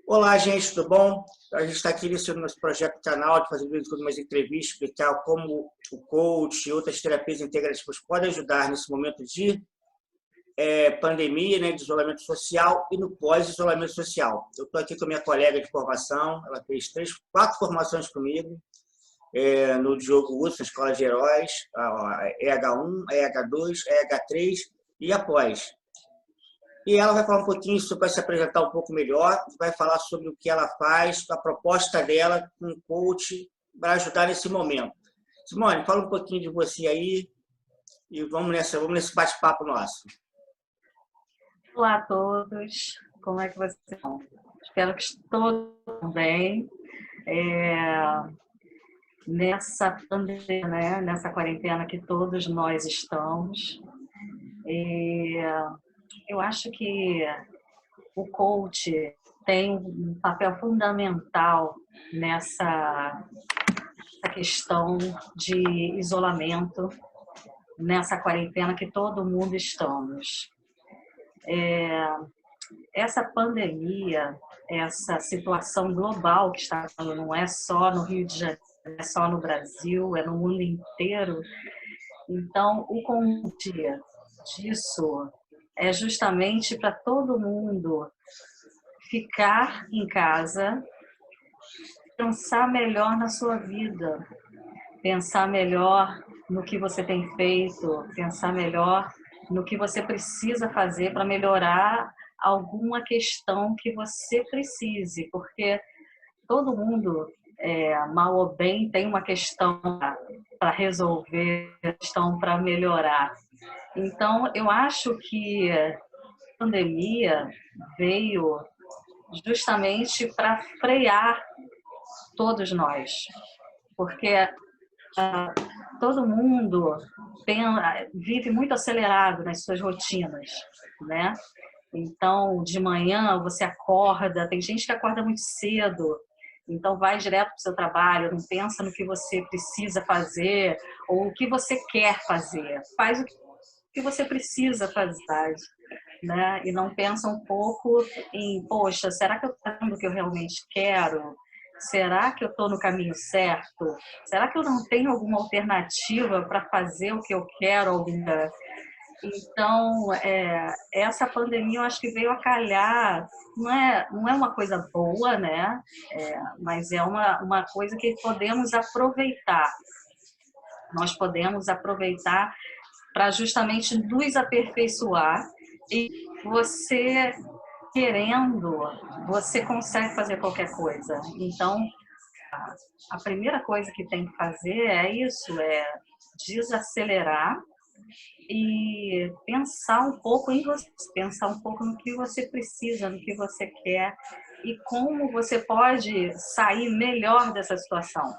Olá, gente, tudo bom? A gente está aqui nesse nosso projeto do canal de fazer umas entrevistas, explicar como o coach e outras terapias integrativas podem ajudar nesse momento de pandemia, né, de isolamento social e no pós-isolamento social. Eu estou aqui com a minha colega de formação, ela fez quatro formações comigo, no Diogo Russo, na Escola de Heróis, a EH1, a EH2, a EH3 e a pós. E ela vai falar um pouquinho, vai se apresentar um pouco melhor, vai falar sobre o que ela faz, a proposta dela com o coach para ajudar nesse momento. Simone, fala um pouquinho de você aí e vamos nesse bate-papo nosso. Olá a todos, como é que vocês estão? Espero que todos estão bem. Nessa pandemia, né? Nessa quarentena que todos nós estamos. Eu acho que o coach tem um papel fundamental nessa questão de isolamento, nessa quarentena que todo mundo estamos. Essa pandemia, essa situação global que está, não é só no Rio de Janeiro, não é só no Brasil, é no mundo inteiro. Então, o convite disso é justamente para todo mundo ficar em casa, pensar melhor na sua vida, pensar melhor no que você tem feito, pensar melhor no que você precisa fazer para melhorar alguma questão que você precise, porque todo mundo, mal ou bem, tem uma questão para resolver, questão para melhorar. Então, eu acho que a pandemia veio justamente para frear todos nós, porque todo mundo vive muito acelerado nas suas rotinas, né? Então, de manhã você acorda, tem gente que acorda muito cedo, então vai direto para o seu trabalho, não pensa no que você precisa fazer ou o que você quer fazer. Faz o que você precisa fazer, né? E não pensa um pouco em, poxa, será que eu estou fazendo o que eu realmente quero? Será que eu estou no caminho certo? Será que eu não tenho alguma alternativa para fazer o que eu quero? Então, essa pandemia eu acho que veio a calhar, não é uma coisa boa, né? Mas é uma coisa que podemos aproveitar. Nós podemos aproveitar para justamente nos aperfeiçoar e você querendo, você consegue fazer qualquer coisa. Então, a primeira coisa que tem que fazer é isso, é desacelerar e pensar um pouco em você, pensar um pouco no que você precisa, no que você quer e como você pode sair melhor dessa situação.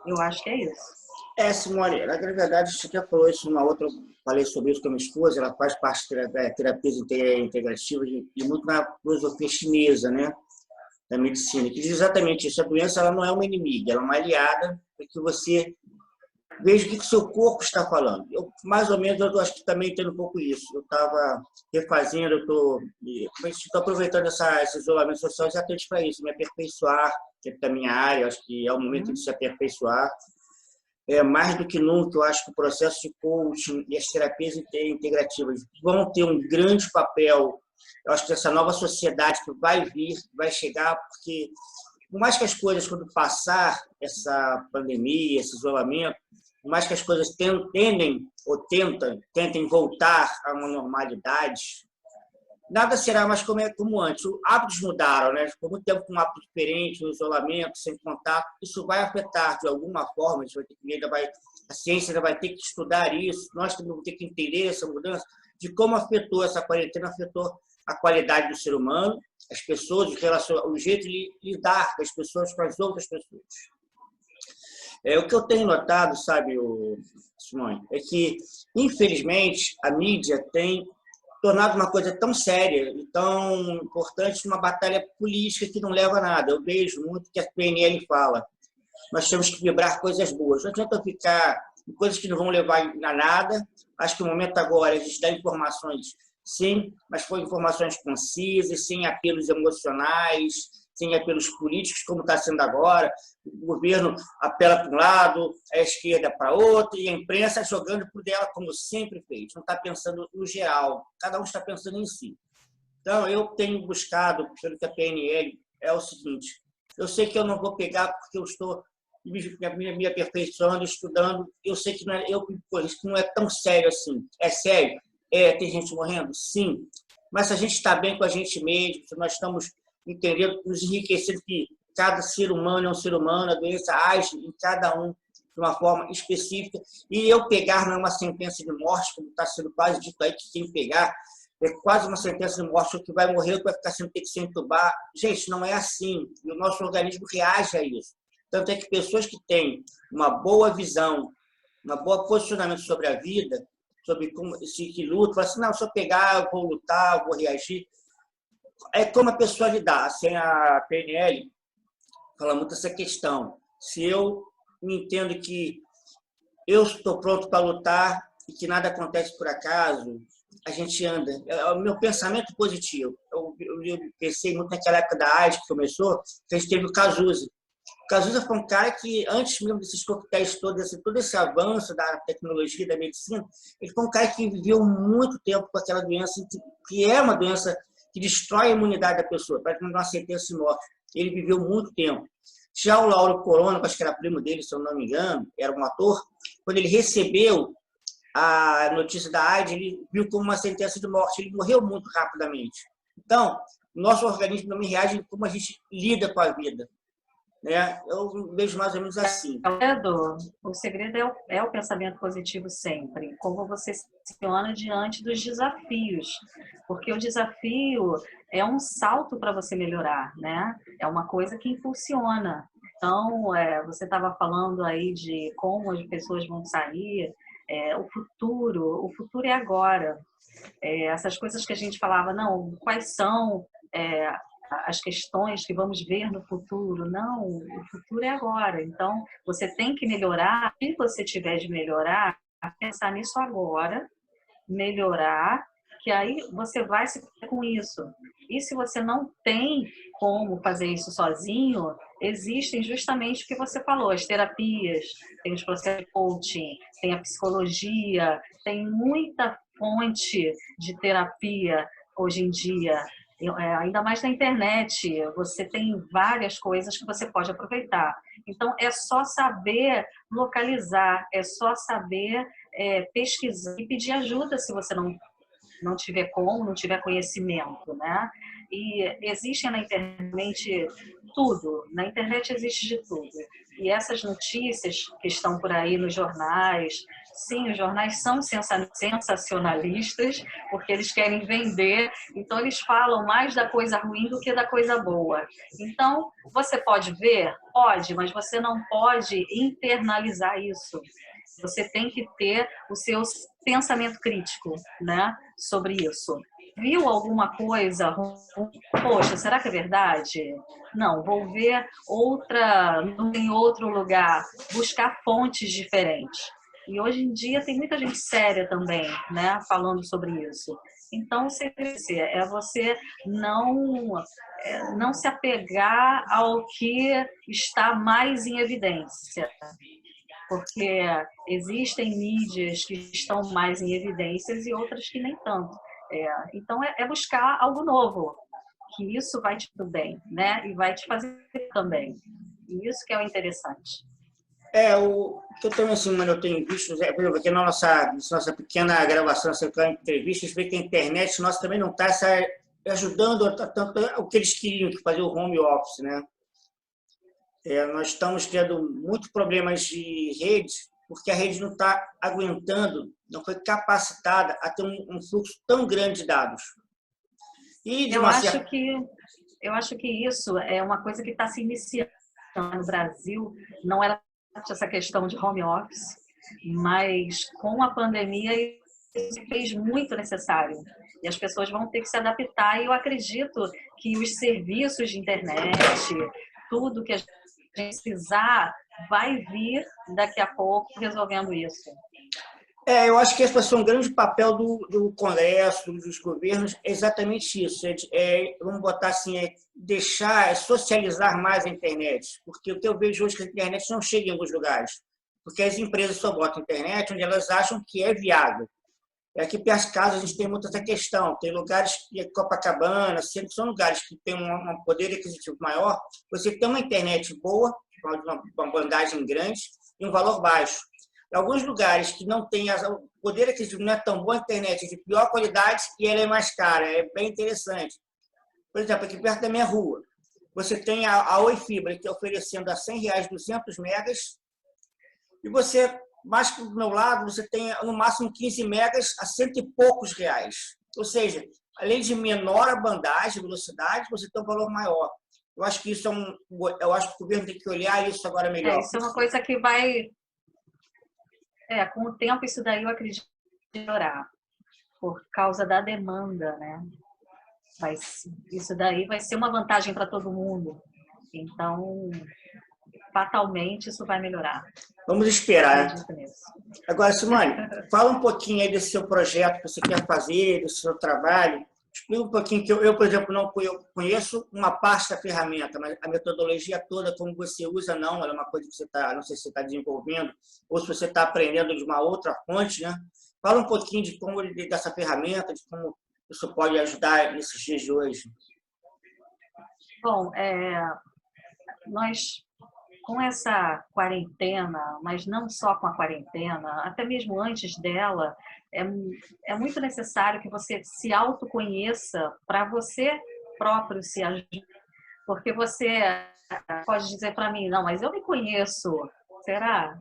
Eu acho que é isso. Simone, na verdade, você já falou isso numa outra, falei sobre isso com a minha esposa, ela faz parte da terapias integrativas e muito na filosofia chinesa, né? Da medicina, que diz exatamente isso. A doença ela não é uma inimiga, ela é uma aliada para que você veja o que o seu corpo está falando. Eu, mais ou menos, eu acho que também entendo um pouco isso. Eu estava refazendo, estou aproveitando esse isolamento social exatamente para isso, me aperfeiçoar, que é da minha área, eu acho que é o momento de se aperfeiçoar. Mais do que nunca, eu acho que o processo de coaching e as terapias integrativas vão ter um grande papel. Eu acho que essa nova sociedade que vai vir, vai chegar, porque por mais que as coisas, quando passar essa pandemia, esse isolamento, por mais que as coisas tentem voltar a uma normalidade, nada será mais como antes. Os hábitos mudaram, né? Ficou muito tempo com um hábito diferente, no isolamento, sem contato. Isso vai afetar de alguma forma. A ciência ainda vai ter que estudar isso. Nós também vamos ter que entender essa mudança de como afetou essa quarentena, afetou a qualidade do ser humano, as pessoas, o jeito de lidar com as pessoas, com as outras pessoas. O que eu tenho notado, sabe, Simone, é que, infelizmente, a mídia tem tornado uma coisa tão séria e tão importante uma batalha política que não leva a nada. Eu vejo muito que a PNL fala. Nós temos que vibrar coisas boas. Não adianta ficar em coisas que não vão levar a nada. Acho que o momento agora é a gente dar informações, sim, mas foi informações concisas, sem apelos emocionais, sem apelos políticos, como está sendo agora. O governo apela para um lado, a esquerda para outro, e a imprensa jogando por dela, como sempre fez. Não está pensando no geral, cada um está pensando em si. Então, eu tenho buscado, pelo que a PNL, é o seguinte: eu sei que eu não vou pegar porque eu estou me aperfeiçoando, estudando. Eu sei que não é, isso não é tão sério assim. É sério? Tem gente morrendo? Sim. Mas se a gente está bem com a gente mesmo, se nós estamos entendendo, nos enriquecendo que cada ser humano é um ser humano, a doença age em cada um de uma forma específica, e eu pegar não é uma sentença de morte, como está sendo quase dito aí, que quem pegar é quase uma sentença de morte, o que vai morrer, o que vai ficar sem ter que se entubar. Gente, não é assim. E o nosso organismo reage a isso. Tanto é que pessoas que têm uma boa visão, um bom posicionamento sobre a vida, sobre como se que luta, falam assim: não, se eu pegar, eu vou lutar, eu vou reagir. É como a pessoa lidar. Assim, a PNL fala muito essa questão. Se eu me entendo que eu estou pronto para lutar e que nada acontece por acaso, a gente anda. É o meu pensamento positivo. Eu pensei muito naquela época da AIDS que começou, que a gente teve o Cazuza. O Cazuza foi um cara que, antes mesmo desses coquetéis todos, todo esse avanço da tecnologia, da medicina, ele foi um cara que viveu muito tempo com aquela doença, que é uma doença que destrói a imunidade da pessoa, para que não sentença de morte. Ele viveu muito tempo. Já o Lauro Corona, acho que era primo dele, se eu não me engano, era um ator, quando ele recebeu a notícia da AIDS, ele viu como uma sentença de morte, ele morreu muito rapidamente. Então, nosso organismo também reage como a gente lida com a vida. Né? Eu vejo mais ou menos assim. O segredo é o pensamento positivo sempre, como você se posiciona diante dos desafios, porque o desafio é um salto para você melhorar, né? É uma coisa que impulsiona. Então, você estava falando aí de como as pessoas vão sair, o futuro é agora. Essas coisas que a gente falava, não, quais são as questões que vamos ver no futuro? Não, o futuro é agora. Então, você tem que melhorar. Se você tiver de melhorar, pensar nisso agora, melhorar, que aí você vai se com isso. E se você não tem como fazer isso sozinho, existem justamente o que você falou, as terapias, tem os processos de coaching, tem a psicologia, tem muita fonte de terapia hoje em dia. Ainda mais na internet, você tem várias coisas que você pode aproveitar. Então, é só saber localizar, é só saber pesquisar e pedir ajuda se você não tiver como, não tiver conhecimento, né? E existe na internet tudo, na internet existe de tudo. E essas notícias que estão por aí nos jornais, sim, os jornais são sensacionalistas, porque eles querem vender, então eles falam mais da coisa ruim do que da coisa boa. Então, você pode ver? Pode, mas você não pode internalizar isso. Você tem que ter o seu pensamento crítico, né, sobre isso. Viu alguma coisa? Poxa, será que é verdade? Não, vou ver em outro lugar, buscar fontes diferentes. E hoje em dia tem muita gente séria também, né, falando sobre isso. Então, você não se apegar ao que está mais em evidência, porque existem mídias que estão mais em evidências e outras que nem tanto. Então, buscar algo novo, que isso vai te fazer bem, né? E vai te fazer também. E isso que é o interessante. O que eu também, assim, mano, eu tenho visto, por exemplo, aqui na nossa pequena gravação, essa entrevista, a gente vê que a internet nossa também não está ajudando tanto o que eles queriam, que fazer o home office, né? Nós estamos tendo muitos problemas de rede, porque a rede não está aguentando, não foi capacitada a ter um fluxo tão grande de dados. E de Eu uma acho certa... que isso é uma coisa que está se iniciando no Brasil, não era essa questão de home office, mas com a pandemia isso fez muito necessário. E as pessoas vão ter que se adaptar, e eu acredito que os serviços de internet, tudo que a gente precisar, vai vir daqui a pouco resolvendo isso. Eu acho que esse vai ser um grande papel do Congresso, dos governos, é exatamente isso. Vamos botar assim, deixar, socializar mais a internet. Porque o que eu vejo hoje é que a internet não chega em alguns lugares. Porque as empresas só botam a internet onde elas acham que é viável. Aqui perto de casa a gente tem muita essa questão. Tem lugares, Copacabana, sempre são lugares que têm um poder aquisitivo maior. Você tem uma internet boa, uma bandagem grande e um valor baixo. Em alguns lugares que não tem o poder aquisitivo, não é tão boa a internet, é de pior qualidade e ela é mais cara. É bem interessante. Por exemplo, aqui perto da minha rua, você tem a Oi Fibra, que está oferecendo a R$ 100 200 megas, e você, mais para o meu lado, você tem no máximo 15 megas a cento e poucos reais. Ou seja, além de menor a bandagem, velocidade, você tem um valor maior. Eu acho que isso eu acho que o governo tem que olhar isso agora melhor. Isso é uma coisa que vai, com o tempo isso daí eu acredito melhorar, por causa da demanda, né? Isso daí vai ser uma vantagem para todo mundo. Então, fatalmente isso vai melhorar. Vamos esperar. Agora, Simone, fala um pouquinho aí desse seu projeto que você quer fazer, do seu trabalho. Explica um pouquinho, que eu, por exemplo, não conheço uma parte da ferramenta, mas a metodologia toda, como você usa, não. Ela é uma coisa que você está, não sei se você está desenvolvendo, ou se você está aprendendo de uma outra fonte, né? Fala um pouquinho de como dessa ferramenta, de como isso pode ajudar nesses dias de hoje. Bom, nós, com essa quarentena, mas não só com a quarentena, até mesmo antes dela, é muito necessário que você se autoconheça para você próprio se ajudar. Porque você pode dizer para mim, não, mas eu me conheço. Será?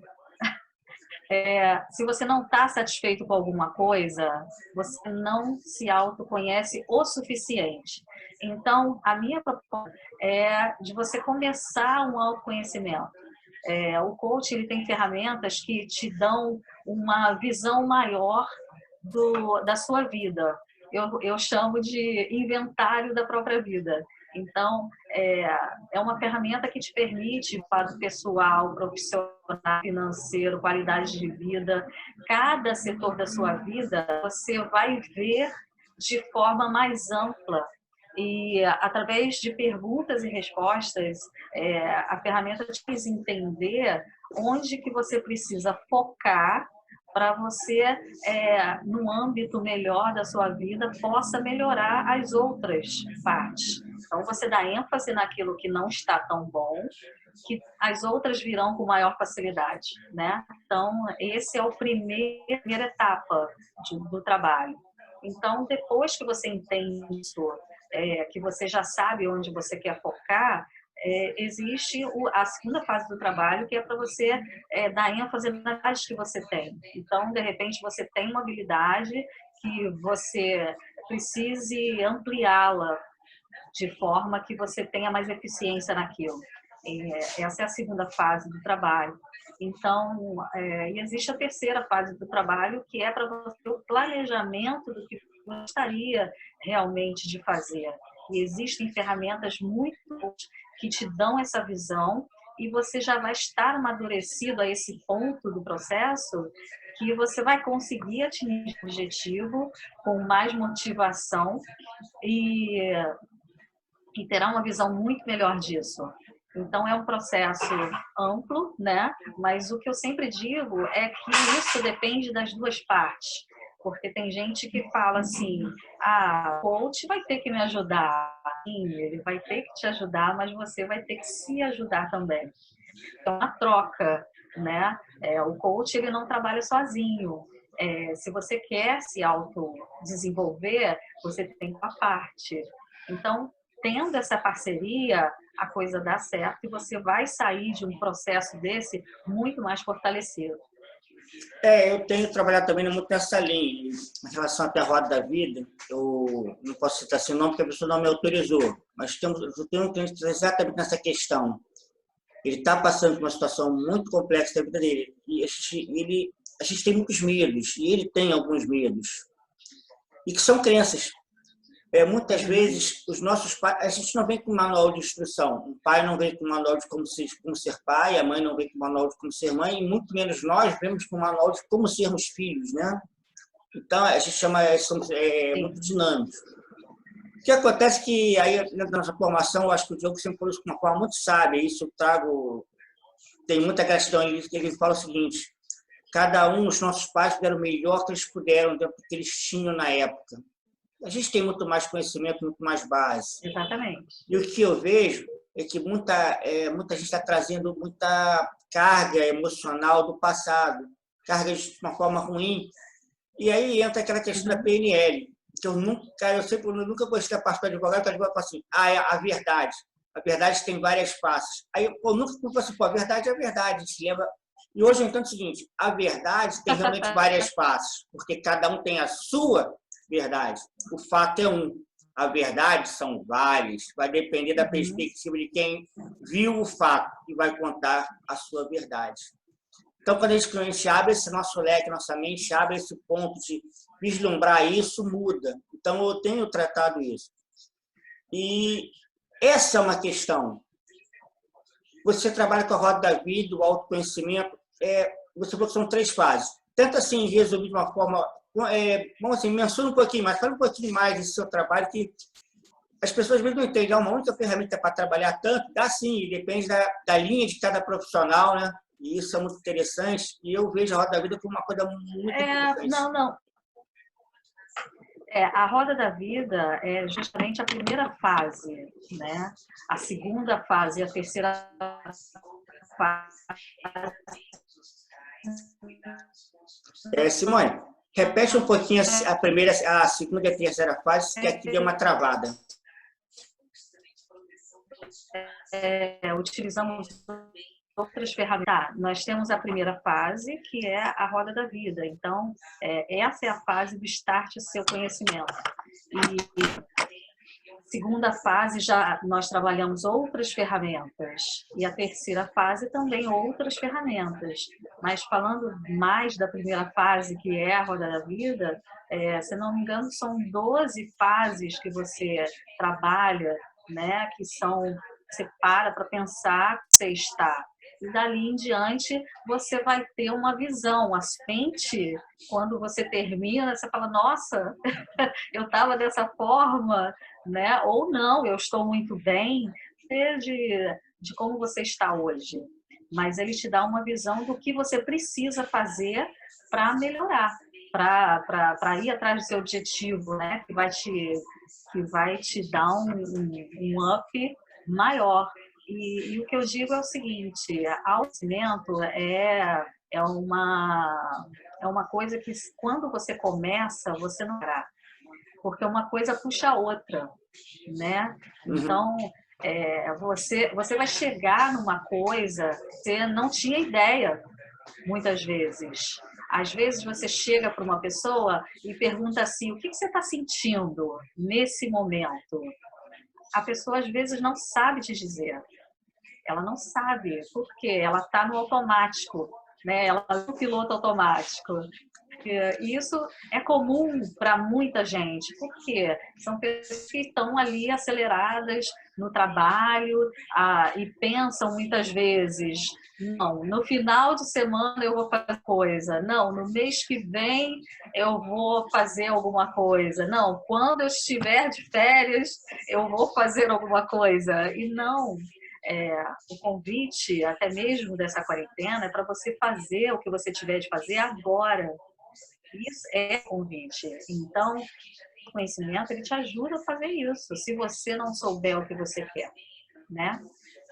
Se você não está satisfeito com alguma coisa, você não se autoconhece o suficiente. Então, a minha proposta é de você começar um autoconhecimento. O coach ele tem ferramentas que te dão uma visão maior da sua vida. Eu chamo de inventário da própria vida. Então, é uma ferramenta que te permite, para o pessoal, profissional, financeiro, qualidade de vida, cada setor da sua vida, você vai ver de forma mais ampla. E, através de perguntas e respostas, a ferramenta te faz entender onde que você precisa focar para você, no âmbito melhor da sua vida, possa melhorar as outras partes. Então, você dá ênfase naquilo que não está tão bom, que as outras virão com maior facilidade, né? Então, esse é a primeira etapa do trabalho. Então, depois que você entende isso, que você já sabe onde você quer focar, existe a segunda fase do trabalho, que é para você dar ênfase nas habilidades que você tem. Então, de repente, você tem uma habilidade que você precise ampliá-la de forma que você tenha mais eficiência naquilo. Essa é a segunda fase do trabalho. Então, e existe a terceira fase do trabalho, que é para você o planejamento do que você gostaria realmente de fazer. E existem ferramentas muito boas que te dão essa visão e você já vai estar amadurecido a esse ponto do processo que você vai conseguir atingir o objetivo com mais motivação e terá uma visão muito melhor disso. Então, é um processo amplo, né? Mas o que eu sempre digo é que isso depende das duas partes. Porque tem gente que fala assim, o coach vai ter que me ajudar. Sim, ele vai ter que te ajudar, mas você vai ter que se ajudar também. Então, é uma troca, né? O coach ele não trabalha sozinho. Se você quer se autodesenvolver, você tem uma parte. Então, tendo essa parceria, a coisa dá certo e você vai sair de um processo desse muito mais fortalecido. Eu tenho trabalhado também muito nessa linha, em relação até a Roda da Vida. Eu não posso citar seu nome porque a pessoa não me autorizou, mas eu tenho um cliente exatamente nessa questão. Ele está passando por uma situação muito complexa da vida dele e a gente tem muitos medos, e ele tem alguns medos, e que são crenças. muitas vezes, os nossos pais, a gente não vem com manual de instrução. O pai não vem com manual de como ser pai, a mãe não vem com manual de como ser mãe, e muito menos nós vemos com manual de como sermos filhos, né? Então, a gente chama, somos muito Sim. dinâmicos. O que acontece é que, aí, na nossa formação, eu acho que o Diogo sempre falou isso de uma forma muito sábia, isso eu trago, tem muita questão ali, que ele fala o seguinte: cada um, os nossos pais fizeram o melhor que eles puderam, dentro do que eles tinham na época. A gente tem muito mais conhecimento, muito mais base. Exatamente. E o que eu vejo é que muita gente está trazendo muita carga emocional do passado, cargas de uma forma ruim. E aí entra aquela questão da PNL, que eu nunca gostei da parte do advogado, que o advogado fala assim: é a verdade. A verdade tem várias faces. Aí eu nunca falo assim: a verdade é a verdade, a gente leva. E hoje eu entendo o seguinte: a verdade tem realmente várias faces, porque cada um tem a sua verdade. O fato é um. A verdade são várias. Vai depender da perspectiva de quem viu o fato e vai contar a sua verdade. Então, quando a gente abre esse nosso leque, nossa mente abre esse ponto de vislumbrar isso, muda. Então, eu tenho tratado isso. E essa é uma questão. Você trabalha com a roda da vida, o autoconhecimento. Você falou que são 3 fases. Tenta, assim, resumir de uma forma... vamos assim, menciona um pouquinho mais, fala um pouquinho mais desse seu trabalho, que as pessoas mesmo não entendem. É uma única ferramenta para trabalhar tanto? Dá sim, depende da linha de cada profissional, né? E isso é muito interessante. E eu vejo a roda da vida como uma coisa muito importante. Não. A roda da vida é justamente a primeira fase, né? A segunda fase e a terceira fase. Simone, repete um pouquinho a primeira, a segunda e a terceira fase, que aqui deu uma travada. Utilizamos outras ferramentas. Tá, nós temos a primeira fase, que é a roda da vida. Então, essa é a fase do start do seu conhecimento. E segunda fase, já nós trabalhamos outras ferramentas. E a terceira fase também outras ferramentas. Mas falando mais da primeira fase, que é a roda da vida, se não me engano, são 12 fases que você trabalha, né? Que são, você para pensar, você está. E dali em diante você vai ter uma visão. A mente, quando você termina, você fala: nossa, eu estava dessa forma, né? Ou não, eu estou muito bem, de como você está hoje. Mas ele te dá uma visão do que você precisa fazer para melhorar, para ir atrás do seu objetivo, né? Que vai te dar um up maior. E o que eu digo é o seguinte: autoconhecimento é uma coisa que, quando você começa, você não terá, porque uma coisa puxa a outra, né? Então, você vai chegar numa coisa que você não tinha ideia, muitas vezes. Às vezes você chega para uma pessoa e pergunta assim: o que você está sentindo nesse momento? A pessoa, às vezes, não sabe te dizer. Ela não sabe, porque ela está no automático, né? Ela é um piloto automático. E isso é comum para muita gente, porque são pessoas que estão ali aceleradas no trabalho e pensam muitas vezes: não, no final de semana eu vou fazer coisa, não, no mês que vem eu vou fazer alguma coisa, não, quando eu estiver de férias eu vou fazer alguma coisa. E não, o convite, até mesmo dessa quarentena, é para você fazer o que você tiver de fazer agora. Isso é convite. Então, o conhecimento, ele te ajuda a fazer isso, se você não souber o que você quer, né?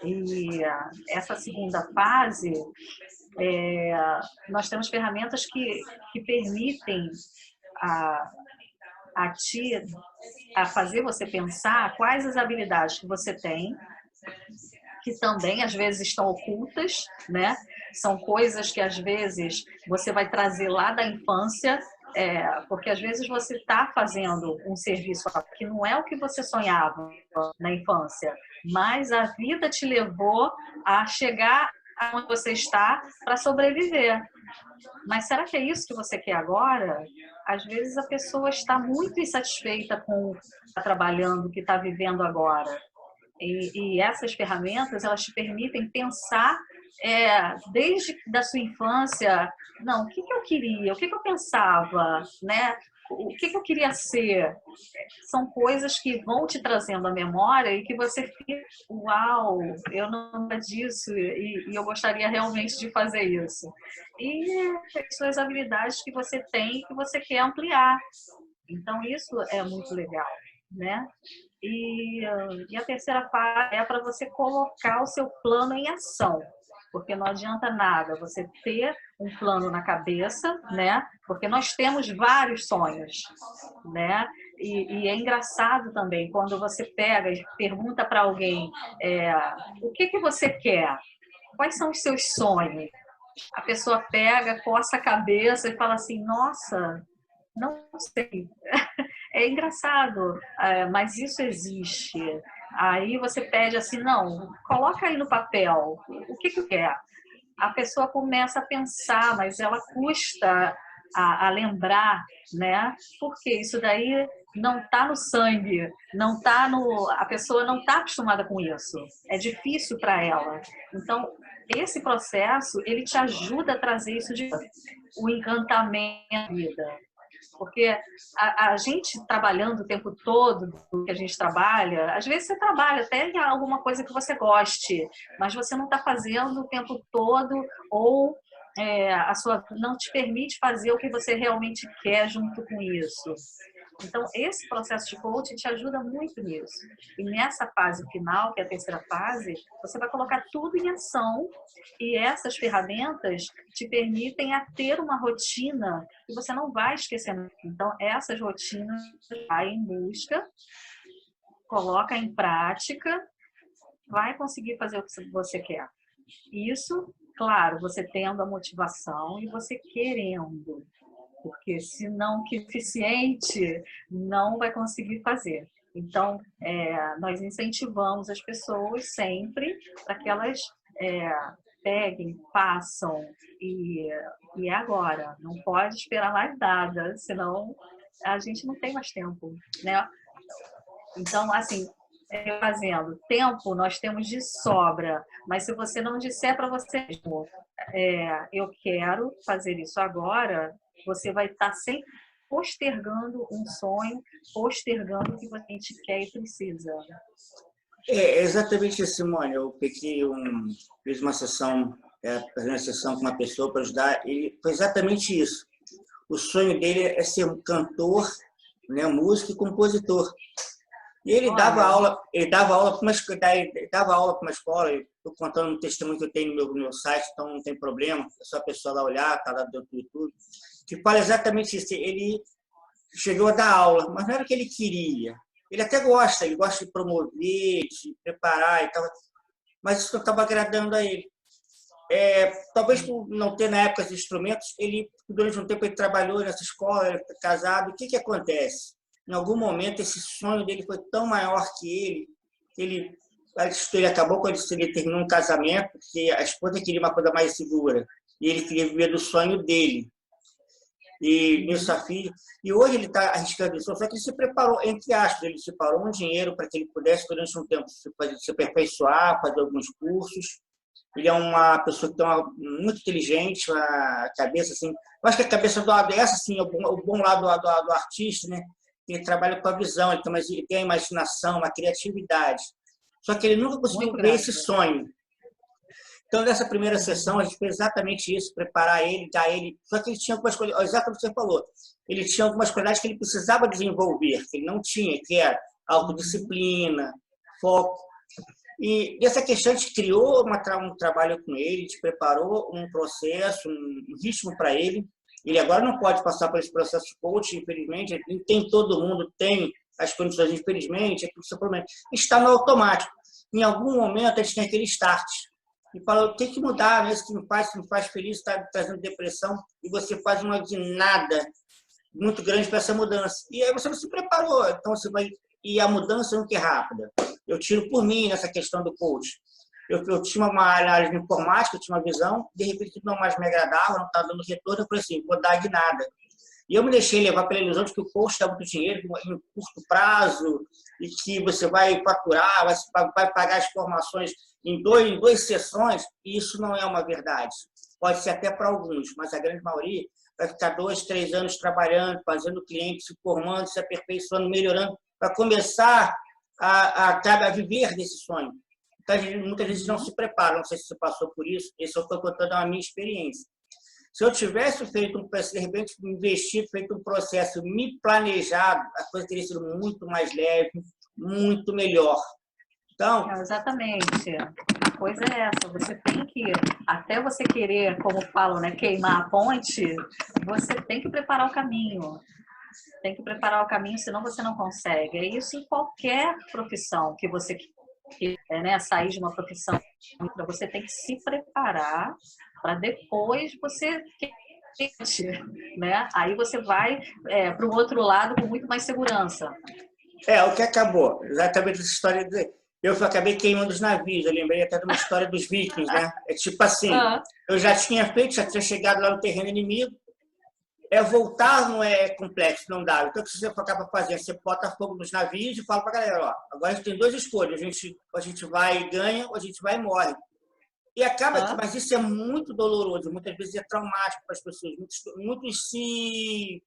E essa segunda fase, nós temos ferramentas que permitem a ti a fazer você pensar quais as habilidades que você tem, que também às vezes estão ocultas, né? São coisas que às vezes você vai trazer lá da infância, porque às vezes você está fazendo um serviço que não é o que você sonhava na infância, mas a vida te levou a chegar onde você está para sobreviver. Mas será que é isso que você quer agora? Às vezes a pessoa está muito insatisfeita com o que está trabalhando, o que está vivendo agora. E essas ferramentas, elas te permitem pensar desde da sua infância, não, o que eu queria, o que eu pensava, né? O que eu queria ser. São coisas que vão te trazendo à memória e que você fica, uau, eu não lembro disso e eu gostaria realmente de fazer isso. E as suas habilidades que você tem e que você quer ampliar. Então, isso é muito legal, né? E a terceira fase é para você colocar o seu plano em ação, porque não adianta nada você ter um plano na cabeça, né? Porque nós temos vários sonhos, né? E é engraçado também quando você pega e pergunta para alguém o que você quer, quais são os seus sonhos. A pessoa pega, coça a cabeça e fala assim, nossa, não sei. É engraçado, mas isso existe. Aí você pede assim, não, coloca aí no papel, o que quer? A pessoa começa a pensar, mas ela custa a lembrar, né? Porque isso daí não está no sangue, não tá no, a pessoa não está acostumada com isso. É difícil para ela. Então, esse processo, ele te ajuda a trazer isso de o encantamento da vida. Porque a gente trabalhando o tempo todo do que a gente trabalha, às vezes você trabalha até em alguma coisa que você goste, mas você não está fazendo o tempo todo ou a sua não te permite fazer o que você realmente quer junto com isso. Então, esse processo de coaching te ajuda muito nisso. E nessa fase final, que é a terceira fase, você vai colocar tudo em ação e essas ferramentas te permitem a ter uma rotina que você não vai esquecer. Então, essas rotinas vai em busca, coloca em prática, vai conseguir fazer o que você quer. Isso, claro, você tendo a motivação e você querendo. Porque se não que eficiente, não vai conseguir fazer. Então, nós incentivamos as pessoas sempre para que elas peguem, façam e é agora. Não pode esperar mais nada, senão a gente não tem mais tempo, né? Então, assim, fazendo tempo, nós temos de sobra, mas se você não disser para você mesmo, eu quero fazer isso agora, você vai estar sempre postergando um sonho, postergando o que a gente quer e precisa. É exatamente isso, Simone. Eu fiz uma sessão, uma sessão com uma pessoa para ajudar, e foi exatamente isso. O sonho dele é ser um cantor, né, músico e compositor. E ele dava aula para uma escola. Estou contando um testemunho que eu tenho no meu site, então não tem problema, é só a pessoa lá olhar, está lá dentro do YouTube, que fala exatamente isso. Ele chegou a dar aula, mas não era o que ele queria. Ele até gosta, ele gosta de promover, de preparar e tal, mas isso não estava agradando a ele. Talvez por não ter na época esses instrumentos, ele durante um tempo ele trabalhou nessa escola, ele foi casado. O que acontece? Em algum momento esse sonho dele foi tão maior que ele acabou quando ele terminou um casamento, porque a esposa queria uma coisa mais segura e ele queria viver do sonho dele. E nisso a filha. E hoje ele está arriscando isso, só que ele se preparou, entre aspas, ele separou um dinheiro para que ele pudesse, durante um tempo, se aperfeiçoar, fazer alguns cursos. Ele é uma pessoa que muito inteligente, a cabeça assim. Eu acho que a cabeça do lado é essa, assim, o bom lado do artista, né? Ele trabalha com a visão, ele tem a imaginação, uma criatividade. Só que ele nunca conseguiu ver esse sonho. Então, nessa primeira sessão, a gente fez exatamente isso, preparar ele, dar ele... Só que ele tinha algumas coisas, exatamente o que você falou, ele tinha algumas qualidades que ele precisava desenvolver, que ele não tinha, que era autodisciplina, foco. E dessa questão, a gente criou um trabalho com ele, a gente preparou um processo, um ritmo para ele. Ele agora não pode passar por esse processo de coaching, infelizmente, nem todo mundo tem as condições, infelizmente, está no automático. Em algum momento, a gente tem aquele start. E fala, tem que mudar, né? Isso que me faz feliz, está trazendo depressão, e você faz uma guinada muito grande para essa mudança. E aí você não se preparou, então você vai... E a mudança nunca é rápida. Eu tiro por mim nessa questão do coach. eu tinha uma área de informática, eu tinha uma visão, de repente tudo não mais me agradava, não estava dando retorno, eu falei assim, vou dar de nada. E eu me deixei levar pela ilusão de que o coach dá muito dinheiro em curto prazo e que você vai faturar, vai pagar as formações em duas sessões, e isso não é uma verdade. Pode ser até para alguns, mas a grande maioria vai ficar 2, 3 anos trabalhando, fazendo cliente, se formando, se aperfeiçoando, melhorando, para começar a viver desse sonho. Então, muitas vezes não se preparam, não sei se você passou por isso, esse eu estou contando a minha experiência. Se eu tivesse feito um processo, de repente, investido, feito um processo me planejado, a coisa teria sido muito mais leve, muito melhor. Então, não, exatamente. A coisa é essa, você tem que, até você querer, como falam, né, queimar a ponte, você tem que preparar o caminho. Tem que preparar o caminho, senão você não consegue. É isso em qualquer profissão que você quer, né, sair de uma profissão, você tem que se preparar para depois você, né? Aí você vai para o outro lado com muito mais segurança. o que acabou, exatamente essa história de... Eu acabei queimando os navios, eu lembrei até de uma história dos vikings, né? É tipo assim, eu já tinha feito, já tinha chegado lá no terreno inimigo, voltar não é complexo, não dá. Então, o que você acaba fazendo? Você bota fogo nos navios e fala para a galera, ó, agora a gente tem duas escolhas, a gente vai e ganha, ou a gente vai e morre. E acaba que, mas isso é muito doloroso, muitas vezes é traumático para as pessoas. Muitos se,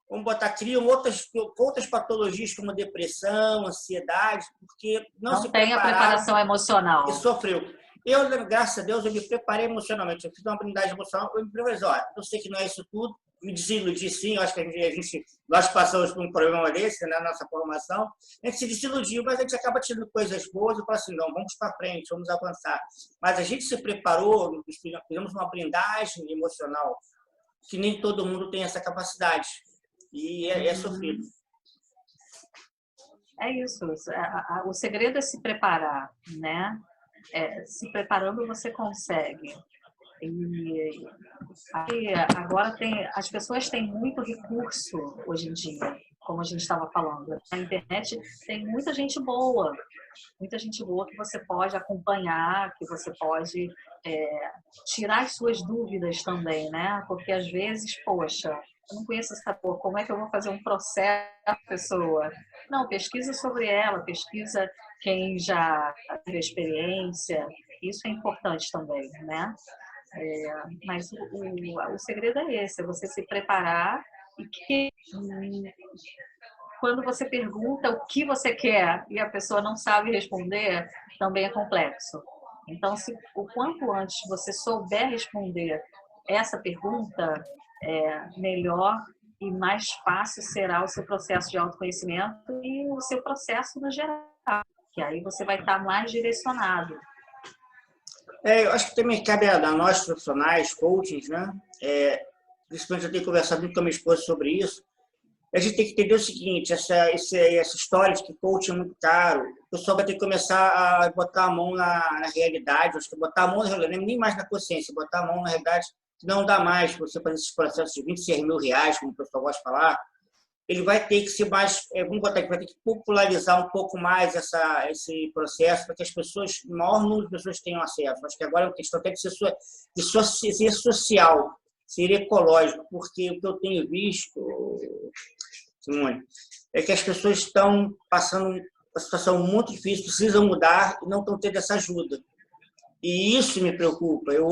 vamos botar, criam outras patologias como depressão, ansiedade, porque não se tem a prepararam preparação emocional. e sofreu. Eu, graças a Deus, eu me preparei emocionalmente. Eu fiz uma blindagem emocional. Eu me preparei, olha, eu sei que não é isso tudo, me desiludi sim, eu acho que nós passamos por um problema desse na nossa formação, a gente se desiludiu, mas a gente acaba tirando coisas boas e fala assim, não, vamos para frente, vamos avançar. Mas a gente se preparou, fizemos uma blindagem emocional, que nem todo mundo tem essa capacidade, e é sofrido. É isso, o segredo é se preparar, né? Se preparando você consegue. E agora as pessoas têm muito recurso hoje em dia, como a gente estava falando. Na internet tem muita gente boa que você pode acompanhar, que você pode tirar as suas dúvidas também, né? Porque às vezes, poxa, eu não conheço essa pessoa, como é que eu vou fazer um processo com a pessoa? Não, pesquisa sobre ela, pesquisa quem já teve experiência, isso é importante também, né? Mas o segredo é esse, é você se preparar e que quando você pergunta o que você quer e a pessoa não sabe responder, também é complexo. Então, se o quanto antes você souber responder essa pergunta, melhor e mais fácil será o seu processo de autoconhecimento e o seu processo no geral, que aí você vai estar mais direcionado. Eu acho que também cabe a nós profissionais, coachings, né? Principalmente eu tenho conversado muito com a minha esposa sobre isso. A gente tem que entender o seguinte, essa história de que coaching é muito caro, o pessoal vai ter que começar a botar a mão na realidade, acho que botar a mão na realidade, nem mais na consciência, botar a mão na realidade, que não dá mais para você fazer esses processos de R$26.000, como o pessoal gosta de falar, ele vai ter que ser mais, vamos botar aqui, vai ter que popularizar um pouco mais esse processo para que as pessoas, o maior número de pessoas tenham acesso. Acho que agora é uma questão até de ser social, ser ecológico, porque o que eu tenho visto, Simone, é que as pessoas estão passando uma situação muito difícil, precisam mudar e não estão tendo essa ajuda. E isso me preocupa. Eu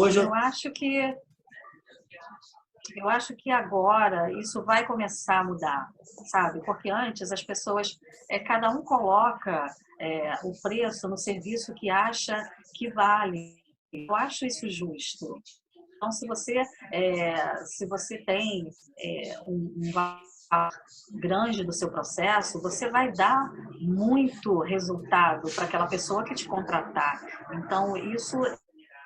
acho que agora isso vai começar a mudar, sabe? Porque antes as pessoas, cada um coloca o preço no serviço que acha que vale. Eu acho isso justo. Então, se você tem um valor grande do seu processo, você vai dar muito resultado para aquela pessoa que te contratar. Então, isso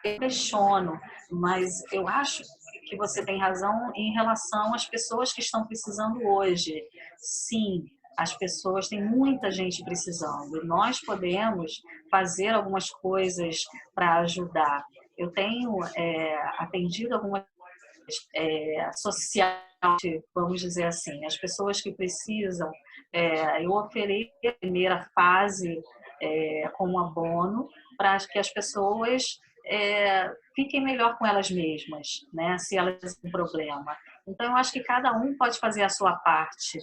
eu questiono, mas eu acho que você tem razão em relação às pessoas que estão precisando hoje. Sim, as pessoas, tem muita gente precisando e nós podemos fazer algumas coisas para ajudar. Eu tenho atendido algumas sociais, vamos dizer assim, as pessoas que precisam. Eu ofereço a primeira fase como abono para que as pessoas fiquem melhor com elas mesmas, né? Se elas têm um problema. Então, eu acho que cada um pode fazer a sua parte,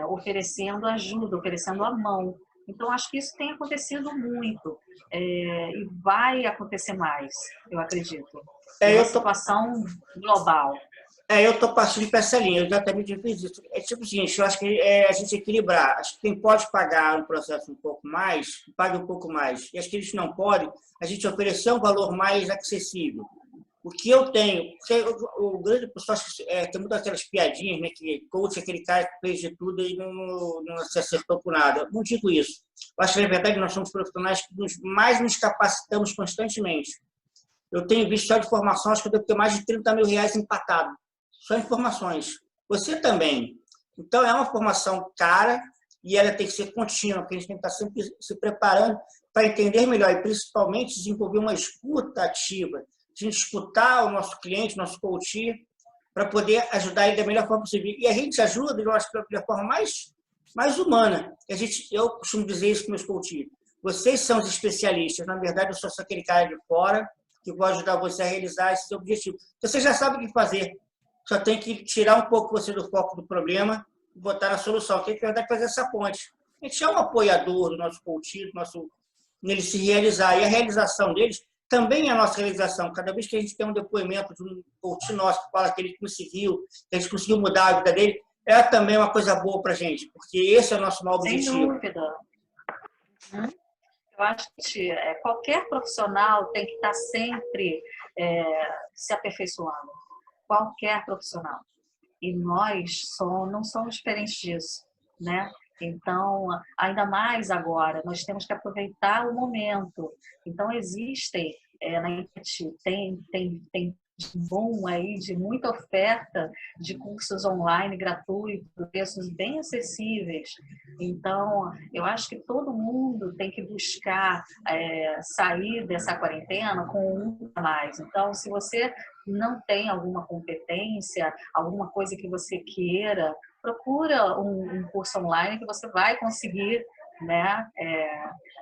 oferecendo ajuda, oferecendo a mão. Então, acho que isso tem acontecido muito e vai acontecer mais, eu acredito. É uma Eu tô, situação global. eu tô partindo para essa linha, eu exatamente fiz isso. É tipo o seguinte, eu acho que a gente equilibrar. Acho que quem pode pagar um processo um pouco mais, pague um pouco mais. E acho que eles não podem, a gente oferecer um valor mais acessível. O que eu tenho, porque o grande pessoal tem muitas aquelas piadinhas, né, que coach é aquele cara que fez de tudo e não se acertou por nada. Eu não digo isso. Eu acho que, na verdade, nós somos profissionais que mais nos capacitamos constantemente. Eu tenho visto só de formação, acho que eu devo ter mais de 30 mil reais empatado. Só em formações. Você também. Então, é uma formação cara e ela tem que ser contínua, porque a gente tem que estar sempre se preparando para entender melhor e, principalmente, desenvolver uma escuta ativa. A gente escutar o nosso cliente, nosso coach, para poder ajudar ele da melhor forma possível. E a gente ajuda, eu acho, da forma mais humana. Eu costumo dizer isso com meus coaches. Vocês são os especialistas. Na verdade, eu sou só aquele cara de fora que vou ajudar você a realizar esse objetivo. Você já sabe o que fazer. Só tem que tirar um pouco você do foco do problema e botar na solução. Tem que, na verdade, fazer essa ponte. A gente é um apoiador do nosso coach, nele se realizar. E a realização deles também é a nossa realização. Cada vez que a gente tem um depoimento de um coach nosso que fala que ele conseguiu, que a gente conseguiu mudar a vida dele, é também uma coisa boa para a gente, porque esse é o nosso maior objetivo. Sem dúvida. Eu acho que qualquer profissional tem que estar sempre se aperfeiçoando. Qualquer profissional. E nós não somos diferentes disso, né? Então, ainda mais agora, nós temos que aproveitar o momento. Então, existem na internet, tem boom aí de muita oferta de cursos online gratuitos, preços bem acessíveis. Então, eu acho que todo mundo tem que buscar sair dessa quarentena com um a mais. Então, se você não tem alguma competência, alguma coisa que você queira, procura um curso online que você vai conseguir, né?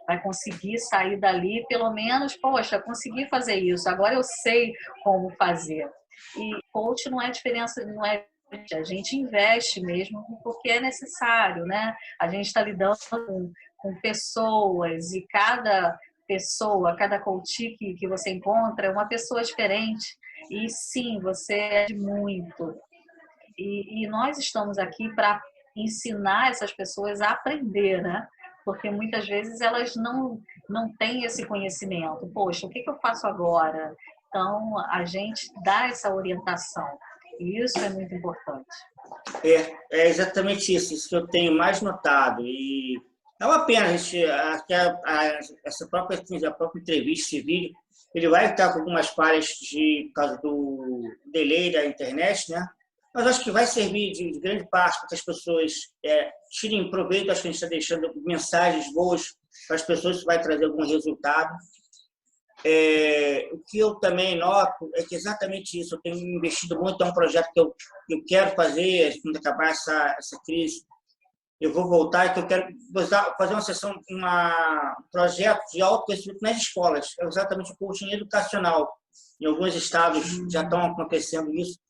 Vai conseguir sair dali, pelo menos, poxa, consegui fazer isso, agora eu sei como fazer. E coach não é diferença, não é a gente investe mesmo porque é necessário, né? A gente está lidando com pessoas e cada pessoa, cada coach que você encontra é uma pessoa diferente. E sim, você é de muito. E nós estamos aqui para ensinar essas pessoas a aprender, né? Porque muitas vezes elas não têm esse conhecimento. Poxa, o que eu faço agora? Então, a gente dá essa orientação. E isso é muito importante. É exatamente isso que eu tenho mais notado. E é uma pena, essa própria entrevista, esse vídeo, ele vai estar com algumas falhas por causa do delay da internet, né? Mas acho que vai servir de grande parte para que as pessoas tirem proveito. Acho que a gente está deixando mensagens boas para as pessoas, isso vai trazer algum resultado. O que eu também noto é que exatamente isso, eu tenho investido muito, é um projeto que eu quero fazer, quando acabar essa crise, eu vou voltar, que eu quero fazer uma sessão, um projeto de autoconhecimento nas escolas, é exatamente o coaching educacional. Em alguns estados já estão acontecendo isso,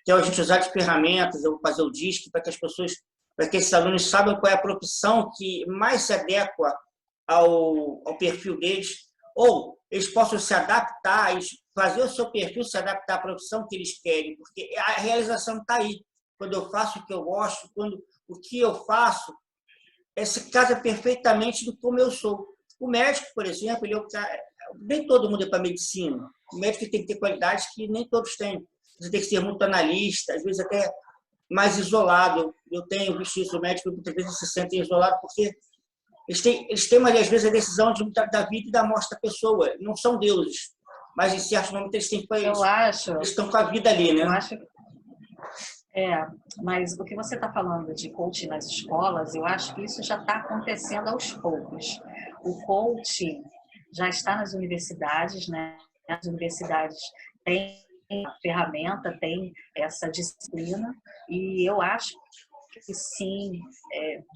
que é a gente usar de ferramentas, eu vou fazer o DISC, para que as pessoas, para que esses alunos saibam qual é a profissão que mais se adequa ao perfil deles, ou eles possam se adaptar, fazer o seu perfil se adaptar à profissão que eles querem, porque a realização está aí. Quando eu faço o que eu gosto, quando o que eu faço se casa perfeitamente do como eu sou. O médico, por exemplo, nem todo mundo é para medicina. O médico tem que ter qualidades que nem todos têm. Você tem que ser muito analista, às vezes até mais isolado. Eu tenho visto isso, o médico muitas vezes se sente isolado porque eles têm às vezes, a decisão da vida e da morte da pessoa. Não são deuses, mas em certos momentos eles estão com a vida ali, né? Eu acho mas o que você está falando de coaching nas escolas, eu acho que isso já está acontecendo aos poucos. O coaching já está nas universidades, né? As universidades têm a ferramenta, têm essa disciplina, e eu acho que sim,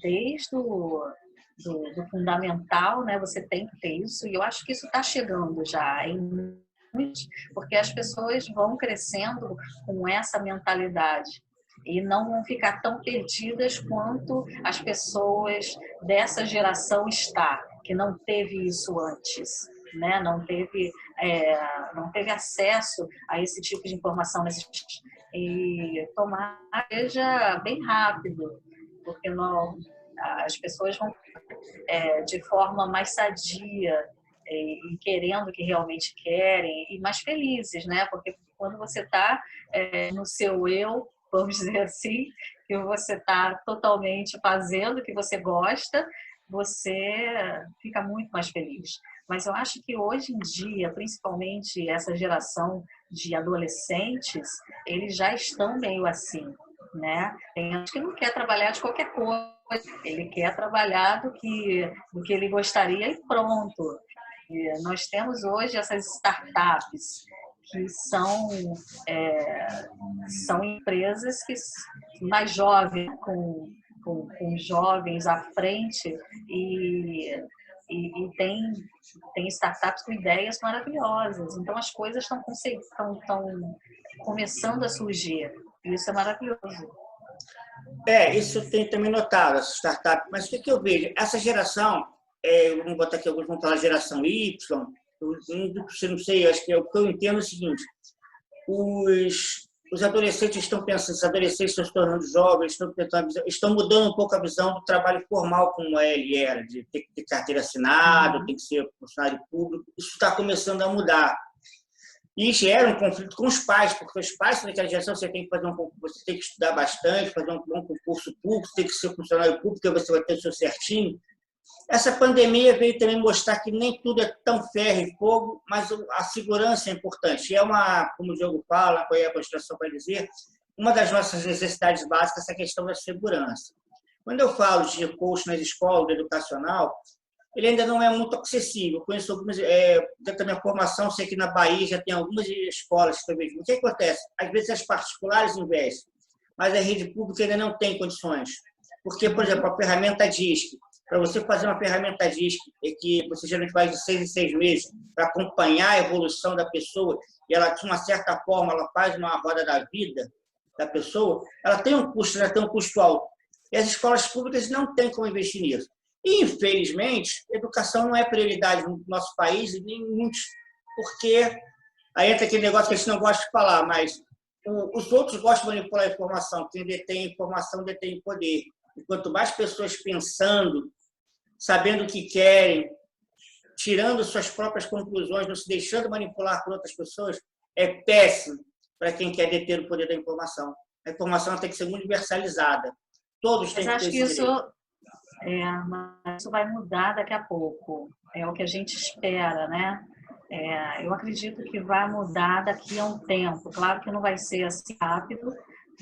desde do fundamental, né? Você tem que ter isso, e eu acho que isso está chegando já porque as pessoas vão crescendo com essa mentalidade e não vão ficar tão perdidas quanto as pessoas dessa geração está, que não teve isso antes, né? Não teve acesso a esse tipo de informação e tomar seja bem rápido, porque não, as pessoas vão de forma mais sadia e querendo o que realmente querem e mais felizes, né? Porque quando você está no seu eu, vamos dizer assim, que você está totalmente fazendo o que você gosta, você fica muito mais feliz. Mas eu acho que hoje em dia, principalmente essa geração de adolescentes, eles já estão meio assim, né? Tem gente que não quer trabalhar de qualquer coisa, ele quer trabalhar do que ele gostaria e pronto. E nós temos hoje essas startups que são empresas que mais jovens, com jovens à frente e tem startups com ideias maravilhosas. Então as coisas estão começando a surgir. E isso é maravilhoso. Isso tem também notado, essa startup. Mas o que eu vejo? Essa geração, vamos botar aqui, alguns vão falar geração Y, eu não sei, acho que o que eu entendo é o seguinte, os adolescentes estão pensando, os adolescentes estão se tornando jovens, estão mudando um pouco a visão do trabalho formal como ele era, de ter que ter carteira assinada, tem que ser funcionário público. Isso está começando a mudar. E gera um conflito com os pais, porque os pais, naquela geração, você tem que fazer você tem que estudar bastante, fazer um bom concurso público, tem que ser funcionário público, porque você vai ter o seu certinho. Essa pandemia veio também mostrar que nem tudo é tão ferro e fogo, mas a segurança é importante. Como o Diogo fala, qual é a Constituição vai dizer, uma das nossas necessidades básicas é a questão da segurança. Quando eu falo de recursos nas escolas, do educacional, ele ainda não é muito acessível. Eu conheço algumas, dentro da minha formação, sei que na Bahia já tem algumas escolas que eu vejo. O que acontece? Às vezes as particulares investem, mas a rede pública ainda não tem condições. Porque, por exemplo, a ferramenta DISC, para você fazer uma ferramenta DISC, que você geralmente faz de 6 em 6 meses, para acompanhar a evolução da pessoa, e ela, de uma certa forma, ela faz uma roda da vida da pessoa, ela tem um custo alto. E as escolas públicas não têm como investir nisso. E, infelizmente, educação não é prioridade no nosso país, e nem muitos, porque aí entra aquele negócio que a gente não gosta de falar, mas os outros gostam de manipular a informação. Quem detém informação detém poder. E quanto mais pessoas pensando, sabendo o que querem, tirando suas próprias conclusões, não se deixando manipular por outras pessoas, é péssimo para quem quer deter o poder da informação. A informação tem que ser universalizada. Todos têm que ter esse direito. Mas isso vai mudar daqui a pouco. É o que a gente espera, né? Eu acredito que vai mudar daqui a um tempo. Claro que não vai ser assim rápido,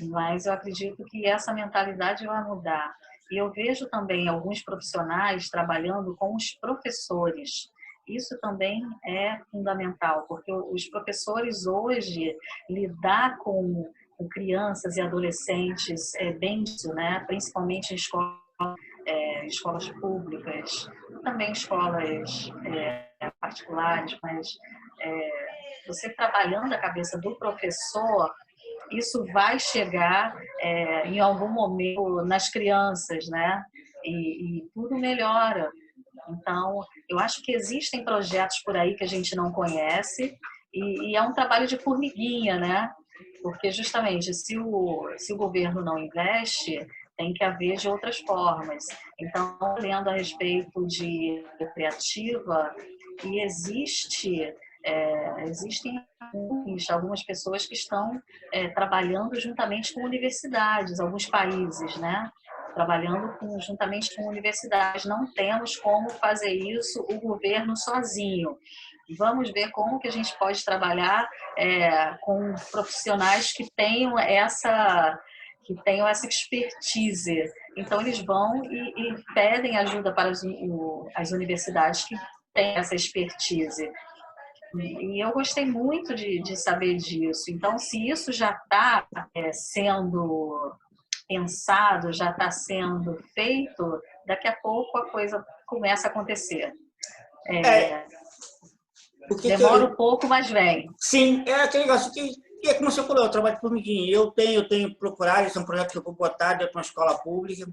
mas eu acredito que essa mentalidade vai mudar. E eu vejo também alguns profissionais trabalhando com os professores. Isso também é fundamental, porque os professores hoje lidar com crianças e adolescentes é bem isso, né? Principalmente em escolas públicas, também escolas particulares, mas você trabalhando a cabeça do professor, isso vai chegar em algum momento nas crianças, né? E tudo melhora. Então, eu acho que existem projetos por aí que a gente não conhece e é um trabalho de formiguinha, né? Porque justamente se o governo não investe, tem que haver de outras formas. Então, lendo a respeito de criativa, e existem algumas pessoas que estão trabalhando juntamente com universidades, alguns países, né? Trabalhando juntamente com universidades. Não temos como fazer isso o governo sozinho. Vamos ver como que a gente pode trabalhar com profissionais que tenham essa expertise. Então, eles vão e pedem ajuda para as universidades que têm essa expertise. E eu gostei muito de saber disso. Então, se isso já está sendo pensado, já está sendo feito, daqui a pouco a coisa começa a acontecer. É, o que que Demora um pouco, mas vem. sim, é aquele negócio que é como você falou, eu trabalho de formiguinha. Eu tenho procurado, esse é um projeto que eu vou botar dentro de uma escola pública.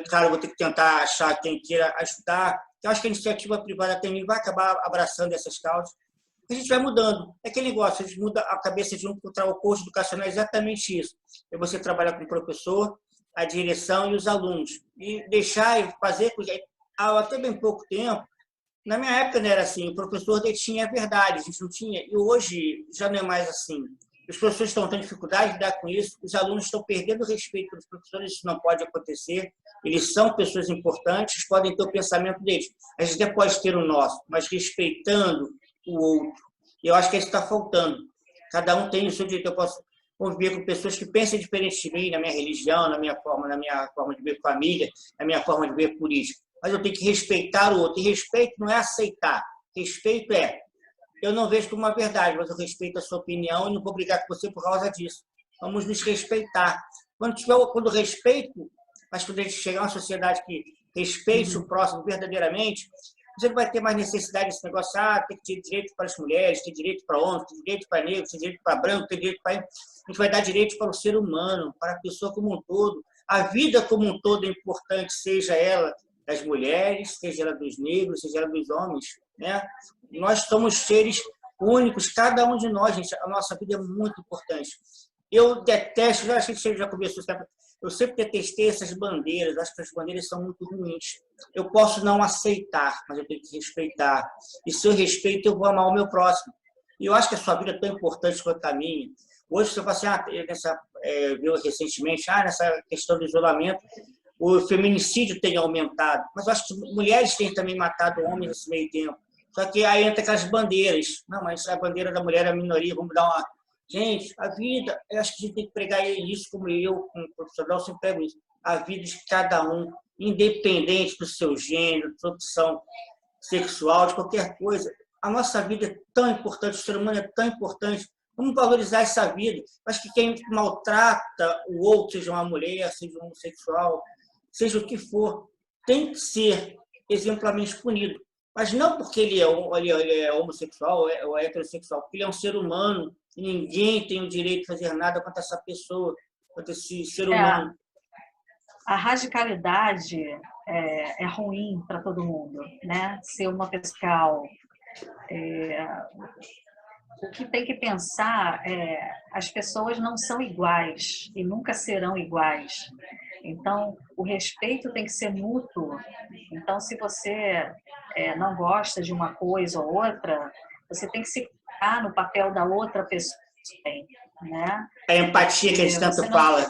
Claro, eu vou ter que tentar achar quem queira ajudar. Eu acho que a iniciativa privada também vai acabar abraçando essas causas. A gente vai mudando. É aquele negócio, a gente muda a cabeça de um para o curso educacional, é exatamente isso. É você trabalhar com o professor, a direção e os alunos. E deixar e fazer, há até bem pouco tempo, na minha época não era assim, o professor detinha a verdade, a gente não tinha, e hoje já não é mais assim. Os professores estão tendo dificuldade de lidar com isso, os alunos estão perdendo o respeito pelos professores, isso não pode acontecer. Eles são pessoas importantes, podem ter o pensamento deles. A gente até pode ter o nosso, mas respeitando o outro. E eu acho que isso está faltando. Cada um tem o seu direito. Eu posso conviver com pessoas que pensam diferente de mim, na minha religião, na minha forma de ver família, na minha forma de ver política. Mas eu tenho que respeitar o outro. E respeito não é aceitar. Respeito é, eu não vejo como uma verdade, mas eu respeito a sua opinião e não vou brigar com você por causa disso. Vamos nos respeitar. Quando respeito, mas quando a gente chegar a uma sociedade que respeite o próximo verdadeiramente, você não vai ter mais necessidade desse negócio, tem que ter direito para as mulheres, ter direito para homens, ter direito para negros, ter direito para branco, ter direito para... A gente vai dar direito para o ser humano, para a pessoa como um todo. A vida como um todo é importante, seja ela das mulheres, seja ela dos negros, seja ela dos homens, né? Nós somos seres únicos, cada um de nós, gente, a nossa vida é muito importante. Eu detesto, acho que você já começou, eu sempre detestei essas bandeiras, acho que as bandeiras são muito ruins. Eu posso não aceitar, mas eu tenho que respeitar. E se eu respeito, eu vou amar o meu próximo. E eu acho que a sua vida é tão importante quanto a minha. Hoje você fala assim, viu recentemente, nessa questão do isolamento, o feminicídio tem aumentado, mas eu acho que mulheres têm também matado homens nesse meio tempo. Só que aí entra aquelas bandeiras. Não, mas a bandeira da mulher é a minoria, vamos dar uma... Gente, a vida, eu acho que a gente tem que pregar isso, como eu, como profissional, sempre prego isso. A vida de cada um, independente do seu gênero, da sua opção sexual, de qualquer coisa. A nossa vida é tão importante, o ser humano é tão importante. Vamos valorizar essa vida. Acho que quem maltrata o outro, seja uma mulher, seja um homossexual, seja o que for, tem que ser exemplarmente punido. Mas não porque ele é homossexual ou é heterossexual, porque ele é um ser humano e ninguém tem o direito de fazer nada contra essa pessoa, contra esse ser humano. A radicalidade é ruim para todo mundo, né? Ser uma pessoa... O que tem que pensar é as pessoas não são iguais e nunca serão iguais. Então, o respeito tem que ser mútuo. Então, se você não gosta de uma coisa ou outra, você tem que se colocar no papel da outra pessoa, né? A empatia que a gente tanto fala.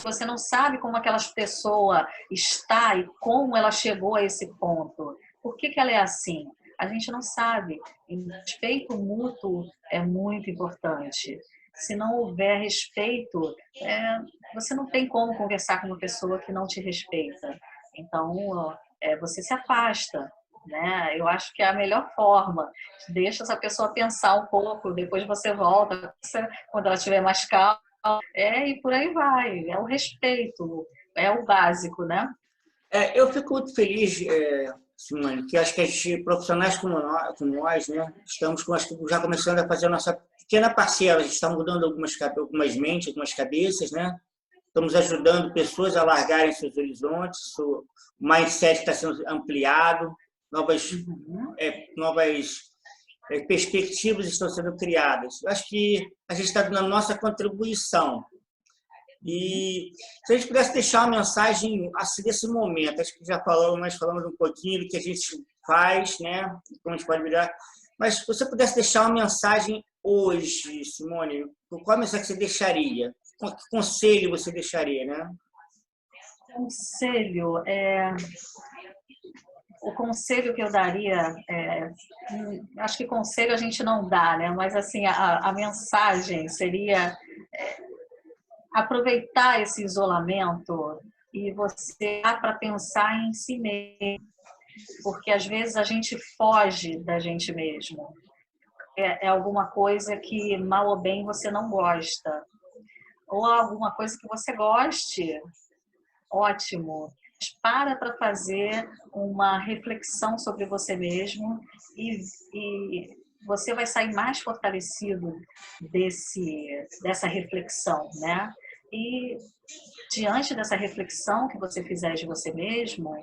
Você não sabe como aquela pessoa está e como ela chegou a esse ponto. Por que ela é assim? A gente não sabe. E respeito mútuo é muito importante. Se não houver respeito, você não tem como conversar com uma pessoa que não te respeita. Então, você se afasta. Né? Eu acho que é a melhor forma. Deixa essa pessoa pensar um pouco, depois você volta, quando ela estiver mais calma. E por aí vai. É o respeito, é o básico, né? Eu fico muito feliz, Simone, que acho que as profissionais como nós, né, estamos já começando a fazer a nossa pequena parcela. A gente está mudando algumas mentes, algumas cabeças, né? Estamos ajudando pessoas a largarem seus horizontes, o mindset está sendo ampliado, novas perspectivas estão sendo criadas. Eu acho que a gente está dando a nossa contribuição. E se a gente pudesse deixar uma mensagem assim, desse momento, acho que já nós falamos um pouquinho do que a gente faz, né? Como a gente pode virar. Mas se você pudesse deixar uma mensagem hoje, Simone, qual mensagem você deixaria? Que conselho você deixaria, né? Conselho, o conselho que eu daria, acho que conselho a gente não dá, né? Mas assim, a mensagem seria aproveitar esse isolamento e você dá para pensar em si mesmo, porque às vezes a gente foge da gente mesmo. É alguma coisa que mal ou bem você não gosta. ou alguma coisa que você goste, ótimo. Para fazer uma reflexão sobre você mesmo e você vai sair mais fortalecido dessa reflexão, né? E diante dessa reflexão que você fizer de você mesmo,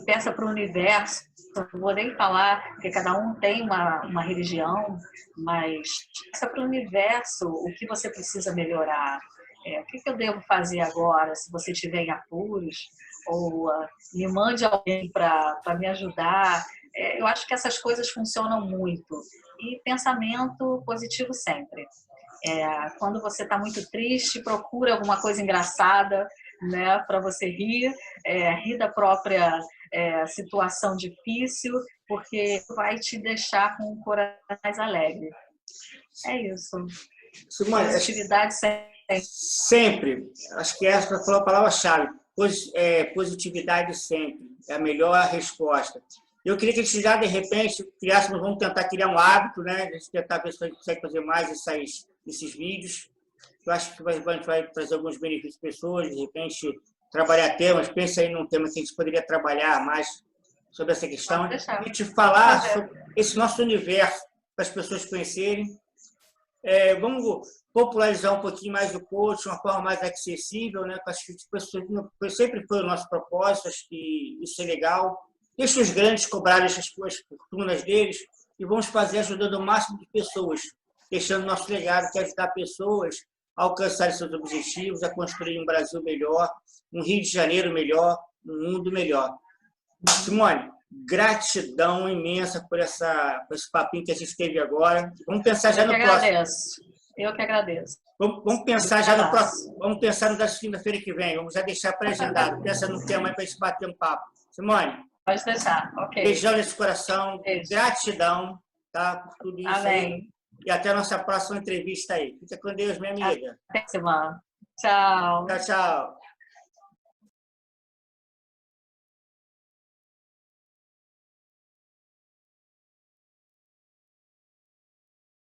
peça para o universo, não vou nem falar, porque cada um tem uma religião, mas peça para o universo o que você precisa melhorar. O que eu devo fazer agora, se você estiver em apuros, ou me mande alguém para me ajudar. Eu acho que essas coisas funcionam muito. E pensamento positivo sempre. Quando você está muito triste, procura alguma coisa engraçada, né, para você rir, rir da própria situação difícil, porque vai te deixar com o coração mais alegre. É isso. Simone, Positividade sempre. sempre. Acho que essa foi a palavra-chave. Positividade sempre. É a melhor resposta. Eu queria que a gente já, de repente, vamos tentar criar um hábito, né? A gente tentar ver se a gente consegue fazer mais esses vídeos. Eu acho que a gente vai trazer alguns benefícios para as pessoas, de repente, trabalhar temas. Pensa aí num tema que a gente poderia trabalhar mais sobre essa questão. A gente falar sobre esse nosso universo, para as pessoas conhecerem. Vamos popularizar um pouquinho mais o coaching, de uma forma mais acessível, né? Acho que sempre foi o nosso propósito, acho que isso é legal. Deixa os grandes cobrarem as fortunas deles e vamos fazer ajudando o máximo de pessoas, deixando nosso legado, que é ajudar pessoas a alcançarem seus objetivos, a construir um Brasil melhor, um Rio de Janeiro melhor, um mundo melhor. Simone, gratidão imensa por esse papinho que a gente teve agora. Vamos pensar já no próximo. Eu que agradeço. Vamos pensar já no próximo. Vamos pensar no da segunda-feira que vem. Vamos já deixar pré-agendado. Pensa no tema aí para a gente bater um papo. Simone, pode deixar. Ok. Beijão nesse coração. Beijo. Gratidão, tá, por tudo isso. Amém. Aí. E até a nossa próxima entrevista aí. Fica com Deus, minha amiga. Até semana. Tchau. Tchau, tchau.